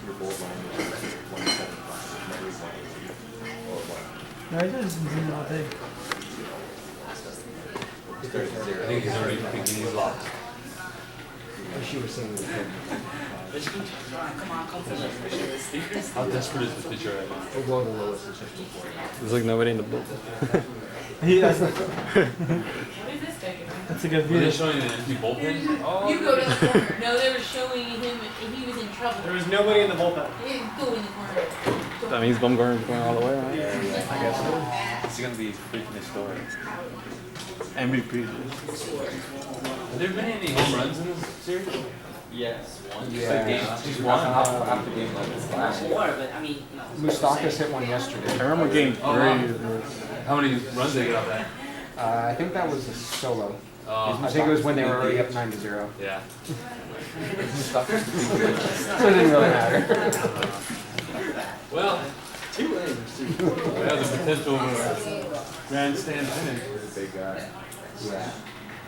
your bold line is 175, maybe 180, or what? No, I just been doing it all day. I think he's already picking his locks. She was saying Come on, come How desperate is this picture right now? well, the lowest is 54. There's like nobody in the boat. That's What is this taking? a good Were view. they showing an empty bullpen? Oh, You go to the corner. No, they were showing him, he was in trouble. There was nobody in the bullpen. He didn't go in the corner. That means Bumgarner's going all the way, right? Yeah, I guess so. It's gonna be freaking historic. MVP. Have there been any home runs in this series? Yes, one. Just one. Half the game like this last year. Water, but I mean, no. Mustakas hit one yesterday. I remember game 3. How many runs did they get off that? I think that was a solo. Oh, I think it was when they were already up 9-0. yeah. So it didn't really matter. Well, we have the potential of a grandstand finish. Big guy. Yeah.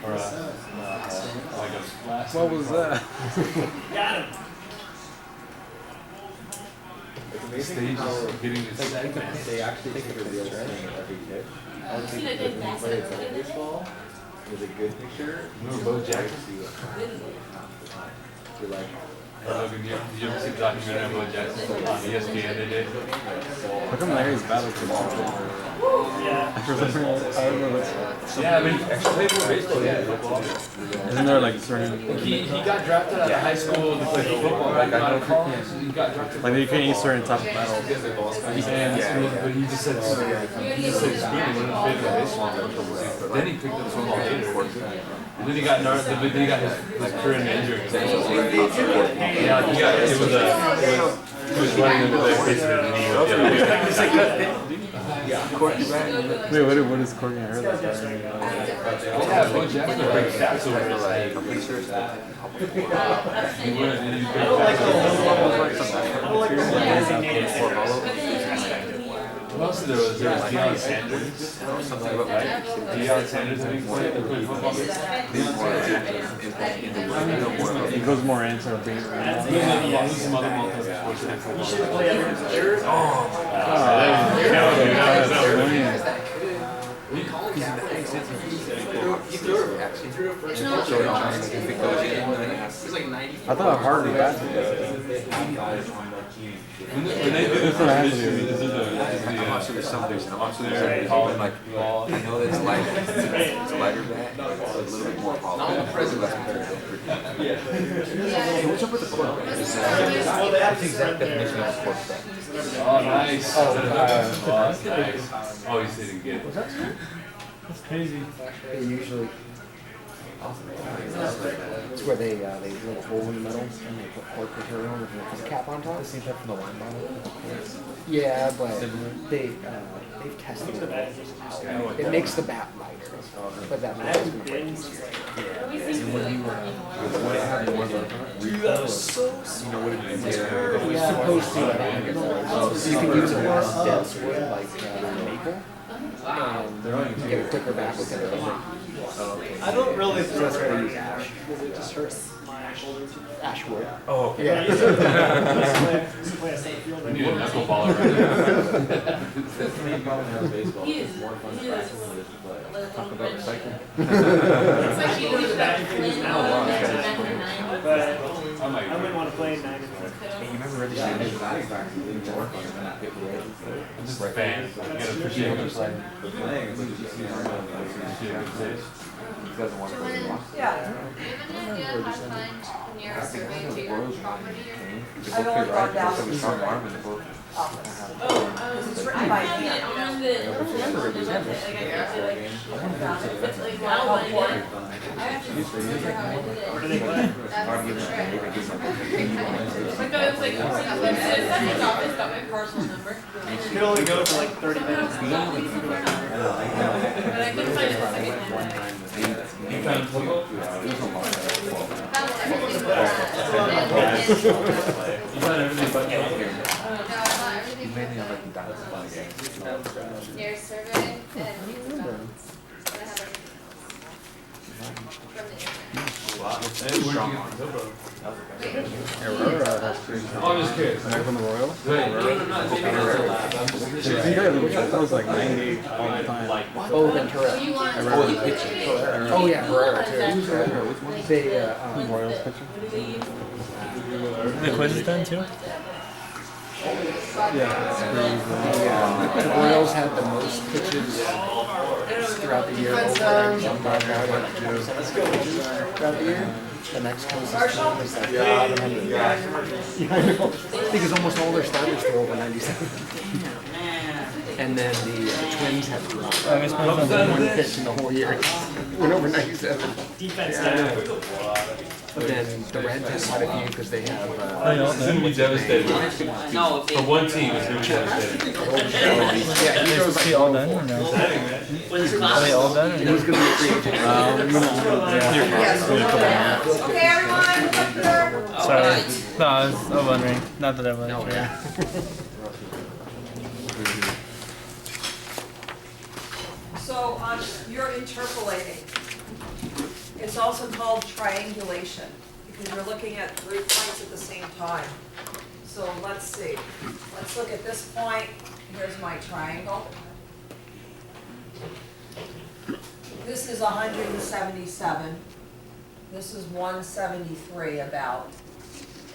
Or like a last. What was that? Got him. The stage is getting its segment. They actually take a real thing every hit. I don't think that when you play a baseball is a good picture. Remember Bo Jackson? You're like, Hey, Logan, did you ever see the documentary on Bo Jackson on ESPN they did? How come Larry's battle for Yeah. I remember that. Yeah, I mean, actually played more baseball. Yeah, Isn't there like certain he got drafted out of high school to play football. Right out of college, he got drafted. like you can't use certain type of battles? But he just said screw it, when he played baseball. Then he picked up football later. And then he got his career in injury. Yeah, he was running into the face of the knee. Wait, what is Courtney Hurley? Yeah, Bo Jackson brings stats over his head. I don't like the designated What else there was? There was Deion Sanders. Something about that. Deion Sanders, I think, played football. He goes more into being Yeah, some other multi-sports You should play every I thought Harvey bat. When they do this for this year, this is there's some college like, I know that it's lighter. It's a lighter bat. It's a little bit more polished. Hey, what's up with the coil? What's the exact definition of a cork bat? Oh, nice. Oh, that's nice. Oh, he said he didn't get it. That's crazy. They usually. It's where they drill a hole in the metal and they put cork material and they put a cap on top. The same type from the wine bottle. Yeah, but they've tested it. It makes the bat lighter, but that makes it break easier. And when you have more of a recoil, you know what it is. It's supposed to. So you can use a less dense wood like maple. And get a quicker back with it. I don't really That's why they use ash. because it just hurts my shoulder too. Ash wood. Oh, Yeah, I used to play a center field. we need a knuckleballer right He is. Talk about recycling. It's like she was back in Flint, back in the 90s. But now. I wouldn't want to play in 9 and 4. Hey, you remember Reggie Sanders? I'm just a fan. You gotta appreciate what you're saying. He doesn't want to play the box. Yeah. Do you have any idea how to find the nearest survey to your property? I've only gone down. Strong arm in the book. It's written by hand. On the, like I feel like it's like well, I have to remember how I did it. Where do they play? Like I was like, the second office got my personal number. You could only go for like 30 minutes. But I couldn't find it the second time. Mainly on like the dance Near survey and Wow. Hey, where'd you get the GoPro? Aurora, that's pretty Oh, I'm just curious. Back from the Royal? Wait, That was like 90 all the time. Oh, Ventura. You want Oh yeah, Herrera too. They Royals pitcher? The quiz is done too? the Royals had the most pitches throughout the year. Throughout the year. The next closest team is like 700. Yeah, I know. Because almost all their starters throw over 97. And then the Twins had one pitch in the whole year. Went over 97. Defense. But then the Reds have quite a few because they have. It's going to be devastating. For one team, it's going to be devastating. Yeah, he goes Is he all done or no? Are they all done or and no? he's going to be a free agent. Okay, everyone, look up there. Sorry. No, I was wondering. Not that I was sure. So you're interpolating. It's also called triangulation because you're looking at 3 points at the same time. So let's see. Let's look at this point. Here's my triangle. This is 177. This is 173 about.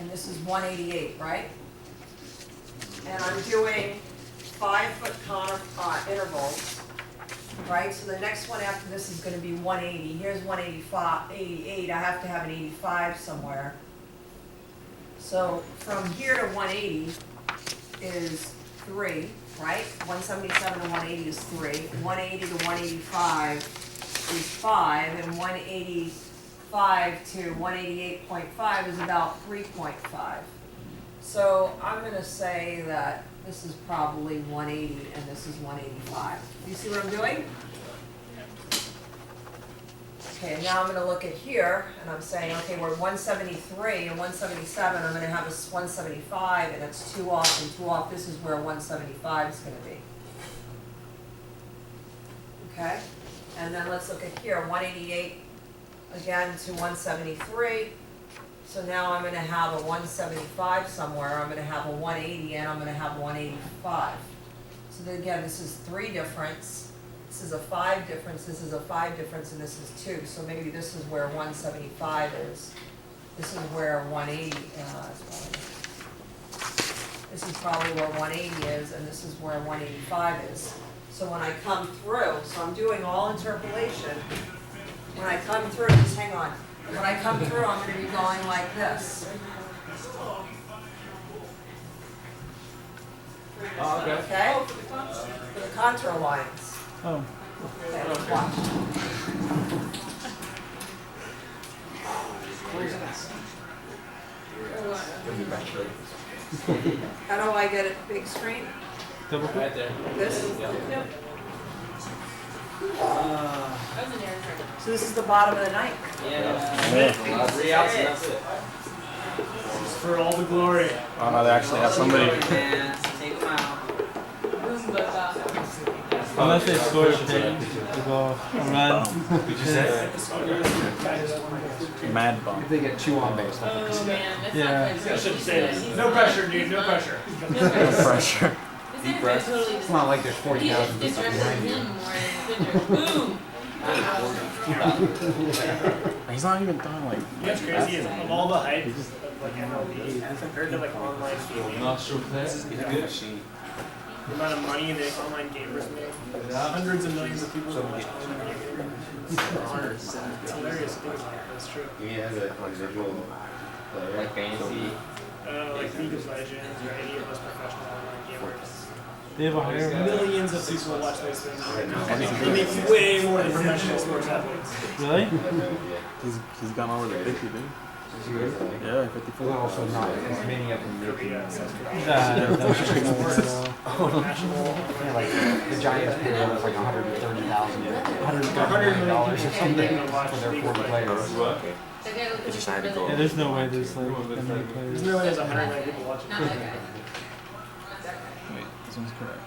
And this is 188, right? And I'm doing 5-foot intervals. Right, so the next one after this is going to be 180. Here's 185, 88. I have to have an 85 somewhere. So from here to 180 is 3, right? 177 to 180 is 3. 180 to 185 is 5, and 185 to 188.5 is about 3.5. So I'm going to say that this is probably 180 and this is 185. You see what I'm doing? Okay, and now I'm going to look at here and I'm saying, okay, we're 173 and 177. I'm going to have a 175 and it's 2 off and 2 off. This is where 175 is going to be. Okay, and then let's look at here, 188 again to 173. So now I'm going to have a 175 somewhere, I'm going to have a 180, and I'm going to have 185. So then again, this is 3 difference, this is a 5 difference, this is a 5 difference, and this is 2. So maybe this is where 175 is. This is where 180 this is probably where 180 is, and this is where 185 is. So when I come through, so I'm doing all interpolation. When I come through, just hang on. When I come through, I'm going to be going like this. Oh, okay. Okay? For the contour lines. Oh. Okay, let's watch. How do I get it big screen? Double click? This? That was an error. So this is the bottom of the night. Three outs and that's it. Just for all the glory. Oh no, they actually have somebody. Unless they score a pick, they go a run. Mad bum. They get 2 on base. Oh man, that's Yeah. not I shouldn't say this. No pressure, dude. No pressure. No pressure. Deep breath. Totally It's not like there's 40,000 people distracted behind you. him more than the pitcher. Boom. He's not even throwing like. You know what's crazy is of all the hype of like MLB compared to like online gaming, Nostril test is good. the amount of money the online gamers make, hundreds of millions of people watch online gaming. It's hilarious to think about. That's true. You mean as a individual player? Like fantasy? Like League of Legends or any of those professional online gamers. They have a higher. Millions of people watch those things. They make way more than professional sports athletes. Really? He's gone over the 50, dude. Yeah, 54. Well, also not as many of them European. Nah, Yeah, like the Giants paid almost like $130,000, $130 million or something for their 40 players. It's just I had to go. yeah, there's no way there's like that many There's players. no way there's 109 people watching. Not that guy. Wait, this one's correct.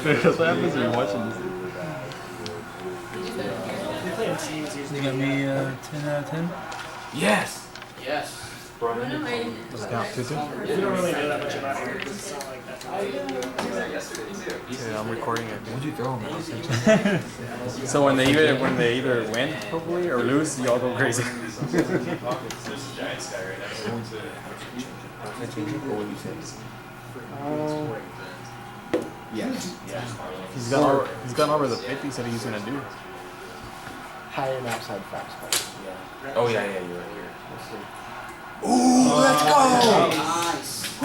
That's what happens when you're watching this. They play in seems You usually. got me 10 out of 10. Yes. Yes. When am I? Does it count 2-2? We don't really know that much about her because it's not like that. Yeah, I'm recording it. What'd you throw him? So when they either win, hopefully, or lose, y'all go crazy. Yes. He's gone over the 50 said he's gonna do. Higher and outside fastball. Yeah. Oh yeah, you're right here. We'll see. Ooh, let's go!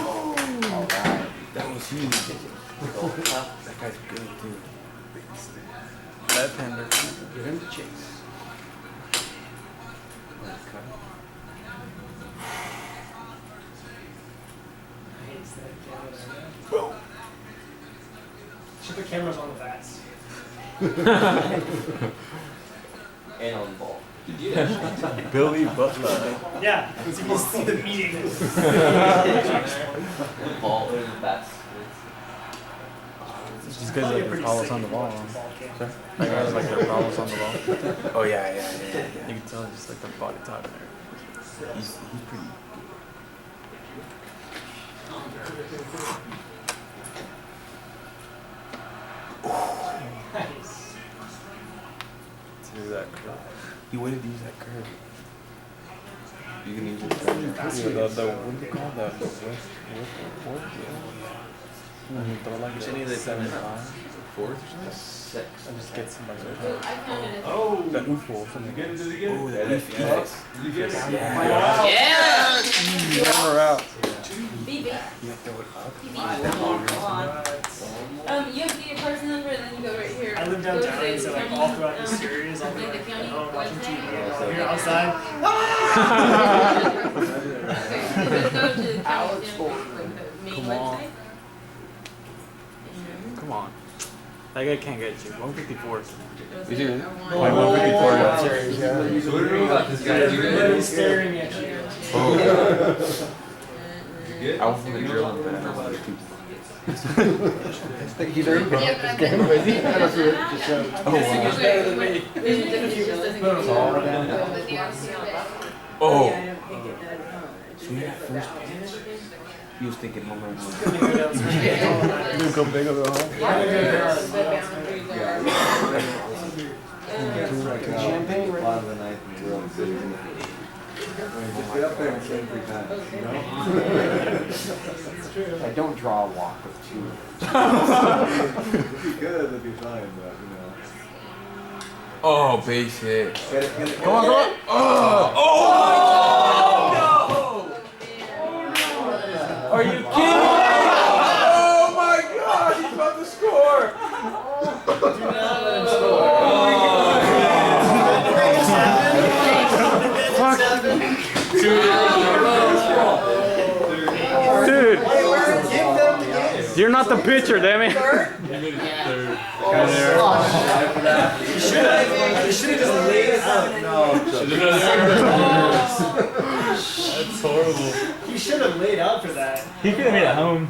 All right. That was huge. That guy's good too. Left-hander. Give him the chase. Should put cameras on the bats. And on the ball. Billy Butler. Yeah, so you can see the meeting. Ball and the bats. These guys like their problems on the ball. That guys like their problems on the ball. Oh yeah. You can tell just like their body type in there. He's pretty. Nice. To do that curve. He waited to use that curve. You can use it. The what do you call that? The whip? When you throw like Should either 75. Fourth? Six. I just get somebody. I counted it. Oh. The oofle. Something. Oh, that is Yeah. Yeah. Camera out. Beep, beep. You have to throw it up. Beep, beep. You have to get your person number and then you go right here. I live Go to downtown, the so like county, all throughout the series, I'll be like like, the county watching TV, website. and I'll hear outside. Okay, so go to the county main Come on. website. Come on. That guy can't get you. 154. Was We it do. a one? Like 154. Yeah. Series, yeah. What do you about this guy? Literally staring at you. Oh. I was from the drill and then I was like, He's already been Yeah, but I've been. I don't see it. Just shows. oh wow. It's all down. Oh. So you got first pitch. He was thinking home run. You go big over the home. Champagne, A lot of the night in the world. Just get up there and say 3 times, you know? I don't draw a walk with two. If you could, it'd be fine, but, you know. Oh, base hit. Get it, get it. Come on, come on. Oh! Oh! Are you kidding? Oh my God! He's about to score! Do not let him score. Dude, you're not the pitcher, damn it. You should have just laid it out. That's horrible. He should have laid out for that. He could have made it home.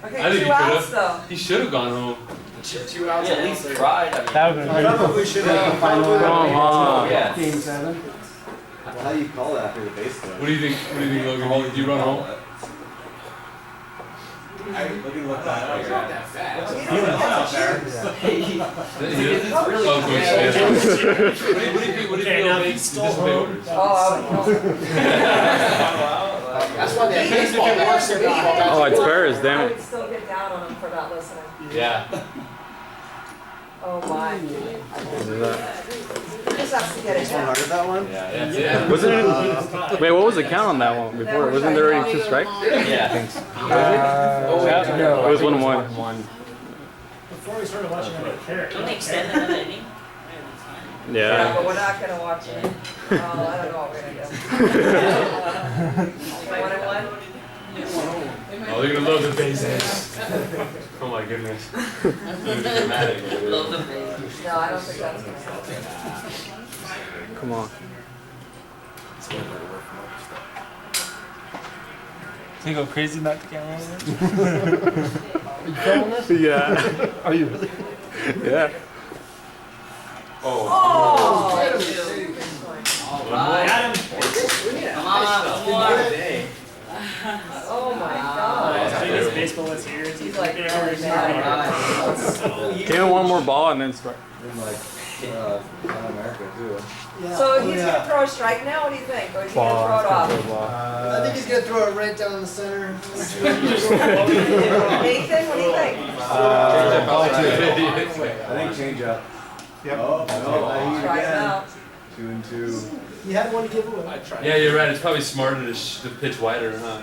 Okay, I think 2 he outs could've. though. He should have gone home. 2 outs. Yeah, at least tried. I mean, That would have been pretty Probably should have. Come on. yeah. Game 7. How do you call that after the base though? What do you think? What do you think, Logan? Do you run home? Looking look that way. What do you Okay, now think? he stole home. Oh, That's why they baseball works so good. Oh, it's Paris, I damn would it. still get down on him for not listening. Yeah. Oh my. What is that? He just has to get it down. That one? Yeah. Wasn't it? Wait, what was the count on that one before? Wasn't there already 2 strikes? Yeah. No, It was 1-1. Before we started watching, I didn't care. Don't they extend another inning? Yeah, Yeah. but we're not gonna watch it. Oh, I don't know what we're gonna do. 1-1? Oh, they're gonna love the base hits. Oh my goodness. Dramatic. Love the base. No, I don't think that's gonna happen. Come on. Can you go crazy about the camera? Are you filming this? Yeah. Are you really? Yeah. Oh. Oh! Oh my God. I think his baseball was here. He's like, Give him one more ball and then start. In like Latin America too. so he's gonna throw a strike now. What do you think? Or is he gonna throw it off? I think he's gonna throw it right down the center. Nathan, what do you think? I think change up. Yep. Oh, no, Try it out. 2 and 2. You had one to give away. Yeah, you're right. It's probably smarter to pitch wider, huh?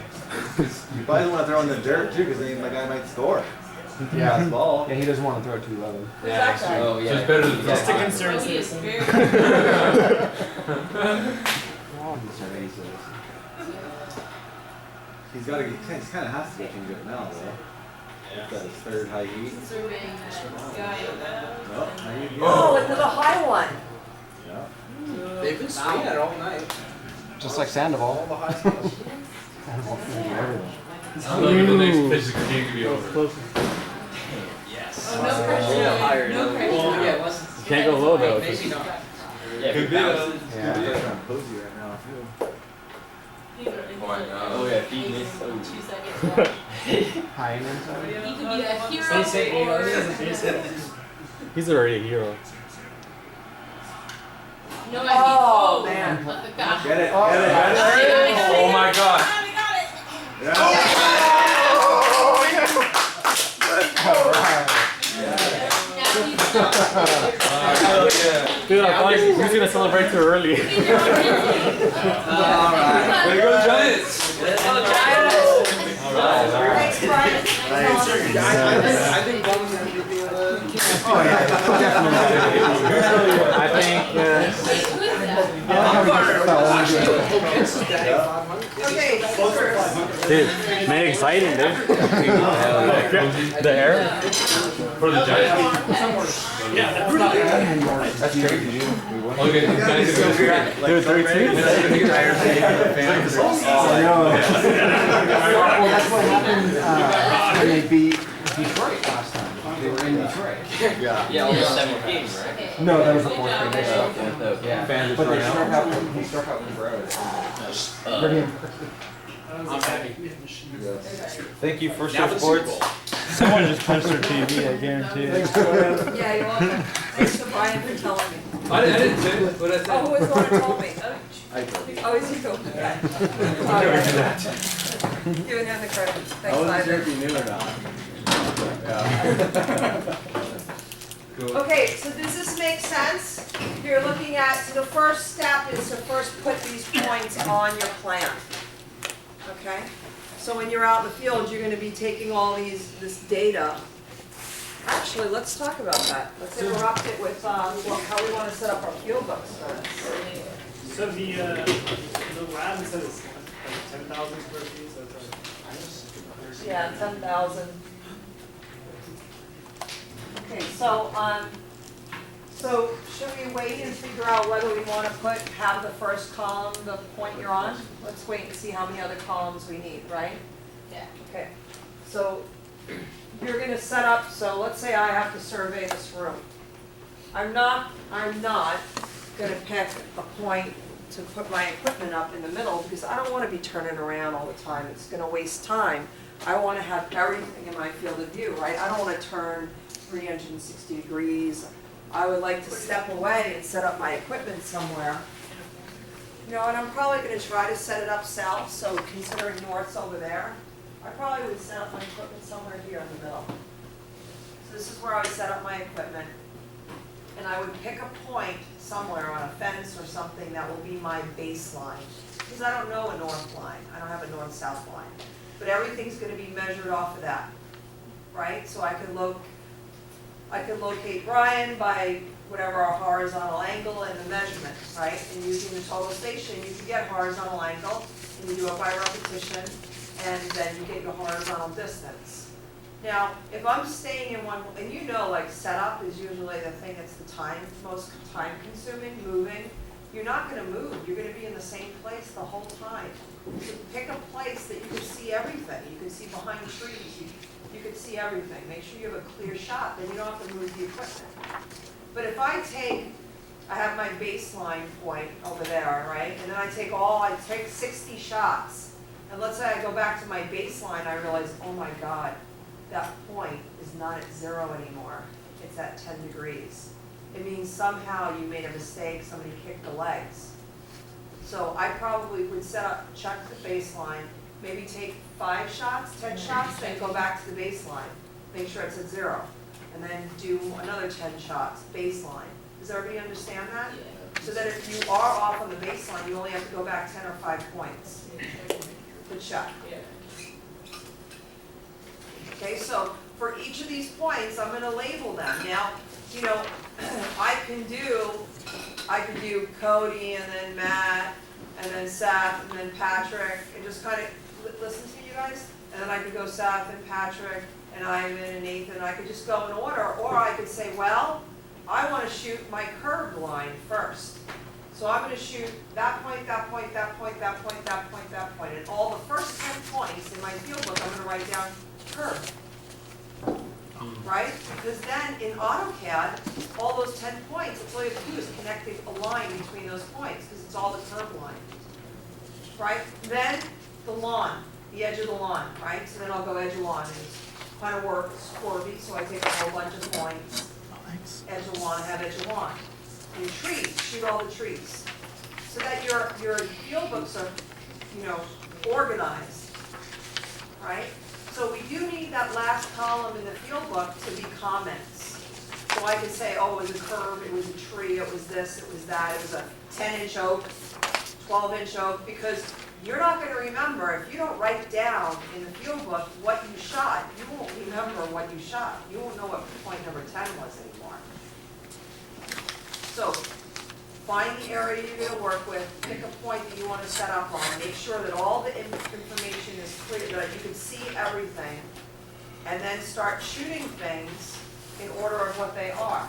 You probably want to throw in the dirt too, because then my guy might score. Yeah, ball. Yeah, he doesn't want to throw it too low. Yeah, Who's that guy? Oh, so yeah. it's better to Just a throw. concerned He is citizen. very. He's got to get. He kind of has to get change up now, though. He's got his third high heat. Surveying that guy. No, high heat again. Oh, into the high one. Yeah. They've been swinging it all night. Just like Sandoval. Look at the next pitch, the game could be over. Yes. Oh, no pressure. Higher. No pressure. Well, yeah, once You can't go low though. maybe not. Yeah, Could if be it though. bounces. Yeah. He's trying to pose you right now, too. Oh yeah, feeding it. 2 seconds. High and inside. He could be a hero They say he or. has a base hit. He's already a hero. No, I Oh, mean, man. let the guy. Get it, get it. Oh my god. Dude, I thought he was gonna celebrate too early. Way to go, Giants! Thanks, Brian. I think Bum's gonna be the. Oh yeah, definitely. I think. Okay, first. Dude, man, exciting, dude. The air? For the Giants. That's crazy, dude. Okay, guys, Dude, 13? Well, that's what happened when they beat Detroit last time. They were in Detroit. Yeah, all the 7 games, right? No, that was the fourth game. They struck Yeah. Fans But are they throwing struck out. out. He struck out from Broward. I'm happy. Thank you, First Year Sports. Someone just punched their TV, I guarantee it. Yeah, you're welcome. Thanks to Brian for telling me. I didn't say it, but I Oh, said. who was the one who told me? I told you. Oh, is he cool? Yeah. Giving him the credit. I Thanks, wasn't sure if Ivan. you knew or not. Yeah. Okay, so does this make sense? You're looking at, so the first step is to first put these points on your plan. Okay? So when you're out in the field, you're gonna be taking all this data. Actually, let's talk about that. Let's interrupt it with, how we wanna set up our field books first. So the lab says like 10,000 square feet, so it's like. Yeah, 10,000. Okay, so should we wait and figure out whether we want to have the first column, the point you're on? Let's wait and see how many other columns we need, right? Yeah. Okay, so you're gonna set up, so let's say I have to survey this room. I'm not gonna pick a point to put my equipment up in the middle because I don't wanna be turning around all the time. It's gonna waste time. I wanna have everything in my field of view, right? I don't wanna turn 360 degrees. I would like to step away and set up my equipment somewhere. You know, and I'm probably gonna try to set it up south, so considering north's over there, I probably would set up my equipment somewhere here in the middle. So this is where I would set up my equipment. And I would pick a point somewhere on a fence or something that will be my baseline. Because I don't know a north line, I don't have a north-south line. But everything's gonna be measured off of that, right? So I could locate Brian by whatever our horizontal angle and the measurement, right? And using the total station, you can get horizontal angle, and you do it by repetition, and then you get your horizontal distance. Now, if I'm staying in one, and you know, like setup is usually the thing that's the most time consuming, moving. You're not gonna move, you're gonna be in the same place the whole time. So pick a place that you can see everything. You can see behind trees, you can see everything. Make sure you have a clear shot, then you don't have to move the equipment. But if I take I have my baseline point over there, right? And then I take 60 shots. And let's say I go back to my baseline, I realize, oh my God, that point is not at 0 anymore. It's at 10 degrees. It means somehow you made a mistake, somebody kicked the legs. So I probably would check the baseline, maybe take 5 shots, 10 shots, then go back to the baseline. Make sure it's at 0. And then do another 10 shots, baseline. Does everybody understand that? So that if you are off on the baseline, you only have to go back 10 or 5 points. Good shot. Okay, so for each of these points, I'm going to label them. Now, you know, I could do Cody and then Matt and then Seth and then Patrick and just kind of listen to you guys. And then I could go Seth and Patrick and Ivan and Nathan. And I could just go in order. Or I could say, well, I want to shoot my curved line first. So I'm going to shoot that point, that point, that point, that point, that point, that point. And all the first 10 points in my field book, I'm going to write down curve. Right? Because then in AutoCAD, all those 10 points, it's all you have to do is connect a line between those points because it's all the curved line. Right? Then the lawn, the edge of the lawn, right? So then I'll go edge of lawn. And it's kind of work, it's swervy, so I take a whole bunch of points. Edge of lawn, have edge of lawn. And trees, shoot all the trees. So that your field books are, you know, organized. Right? So we do need that last column in the field book to be comments. So I could say, oh, it was a curve, it was a tree, it was this, it was that, it was a 10-inch oak, 12-inch oak, because you're not going to remember, if you don't write down in the field book what you shot, you won't remember what you shot. You won't know what point number 10 was anymore. So find the area you're going to work with, pick a point that you want to set up on, make sure that all the information is clear, that you can see everything, and then start shooting things in order of what they are.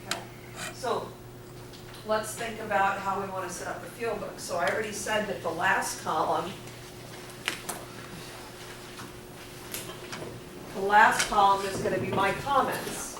Okay. So let's think about how we want to set up the field book. So I already said that the last column is going to be my comments.